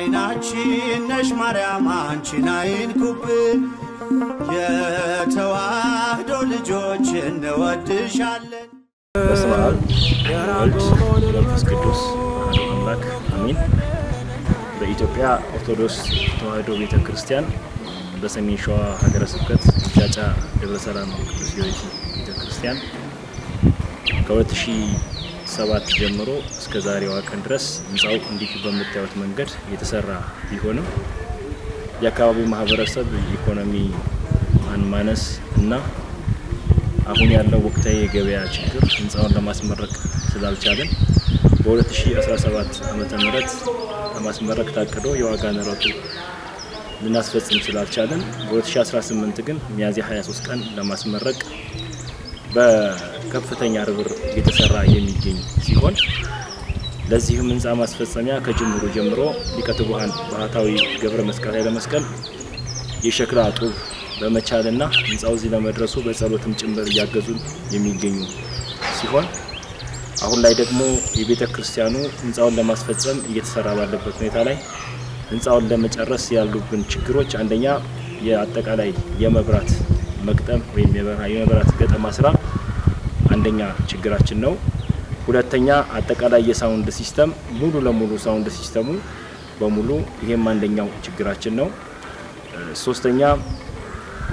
አይናችን ነሽ ማርያም አንቺን አይንኩብን የተዋህዶ ልጆች እንወድሻለን በስመ አብ ወወልድ ወመንፈስ ቅዱስ አሐዱ አምላክ አሜን። በኢትዮጵያ ኦርቶዶክስ ተዋህዶ ቤተክርስቲያን በሰሜን ሸዋ ሀገረ ስብከት ጃጫ ደብረ ሰላም ቅዱስ ጊዮርጊስ ቤተክርስቲያን ከ2007 ጀምሮ እስከ ዛሬዋ ቀን ድረስ ህንጻው እንዲህ በመታየት መንገድ የተሰራ ቢሆንም የአካባቢው ማህበረሰብ ኢኮኖሚ ማነስ እና አሁን ያለው ወቅታዊ የገበያ ችግር ህንጻውን ለማስመረቅ ስላልቻለን በ2017 ዓመተ ምህረት ለማስመረቅ ታቅዶ የዋጋ ንረቱ ልናስፈጽም ስላልቻለን በ2018 ግን ሚያዝያ 23 ቀን ለማስመረቅ በከፍተኛ ርብር የተሰራ የሚገኝ ሲሆን ለዚህም ህንጻ ማስፈጸሚያ ከጅምሩ ጀምሮ ሊቀ ትጉሃን ባህታዊ ገብረ መስቀል ኃይለ መስቀል የሸክላ ጡብ በመቻልና ህንጻው እዚህ ለመድረሱ በጸሎትም ጭምር ያገዙን የሚገኙ ሲሆን አሁን ላይ ደግሞ የቤተክርስቲያኑ ህንጻውን ለማስፈጸም እየተሰራ ባለበት ሁኔታ ላይ ህንጻውን ለመጨረስ ያሉብን ችግሮች አንደኛ የአጠቃላይ የመብራት መቅጠም ወይም የመብራት ገጠማ ስራ አንደኛ ችግራችን ነው። ሁለተኛ አጠቃላይ የሳውንድ ሲስተም ሙሉ ለሙሉ ሳውንድ ሲስተሙ በሙሉ ይሄም አንደኛው ችግራችን ነው። ሶስተኛ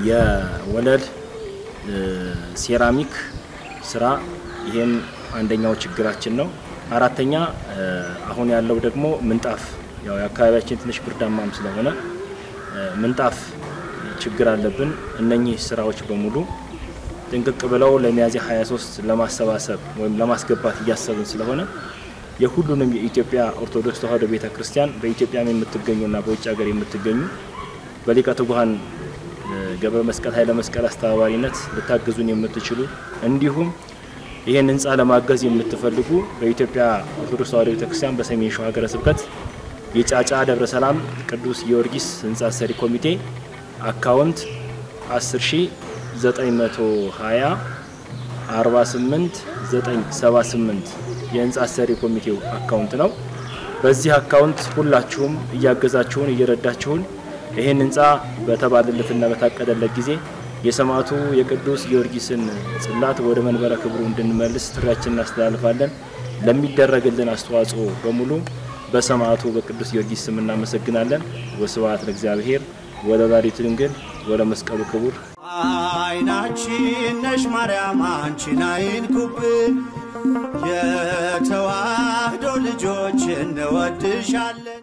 የወለል ሴራሚክ ስራ ይሄም አንደኛው ችግራችን ነው። አራተኛ አሁን ያለው ደግሞ ምንጣፍ ያው የአካባቢያችን ትንሽ ብርዳማም ስለሆነ ምንጣፍ ችግር አለብን። እነኚህ ስራዎች በሙሉ ጥንቅቅ ብለው ለሚያዝያ 23 ለማሰባሰብ ወይም ለማስገባት እያሰብን ስለሆነ የሁሉንም የኢትዮጵያ ኦርቶዶክስ ተዋህዶ ቤተክርስቲያን በኢትዮጵያም የምትገኙና በውጭ ሀገር የምትገኙ በሊቀ ትጉሃን ገብረ መስቀል ኃይለ መስቀል አስተባባሪነት ልታገዙን የምትችሉ እንዲሁም ይሄን ህንጻ ለማገዝ የምትፈልጉ በኢትዮጵያ ኦርቶዶክስ ተዋህዶ ቤተክርስቲያን በሰሜን ሸዋ ሀገረ ስብከት የጫጫ ደብረ ሰላም ቅዱስ ጊዮርጊስ ህንጻ ሰሪ ኮሚቴ አካውንት 10920 48978 የህንጻ ሰሪ ኮሚቴው አካውንት ነው። በዚህ አካውንት ሁላችሁም እያገዛችሁን እየረዳችሁን ይሄን ህንጻ በተባለለትና በታቀደለት ጊዜ የሰማዕቱ የቅዱስ ጊዮርጊስን ጽላት ወደ መንበረ ክብሩ እንድንመልስ ጥሪያችንን እናስተላልፋለን። ለሚደረግልን አስተዋጽኦ በሙሉ በሰማዕቱ በቅዱስ ጊዮርጊስ ስም እናመሰግናለን። ወስብሐት ለእግዚአብሔር ወለወላዲቱ ድንግል ወለመስቀሉ ክቡር። አይናችን ነሽ ማርያም አንቺን አይንኩብን የተዋህዶ ልጆች እንወድሻለን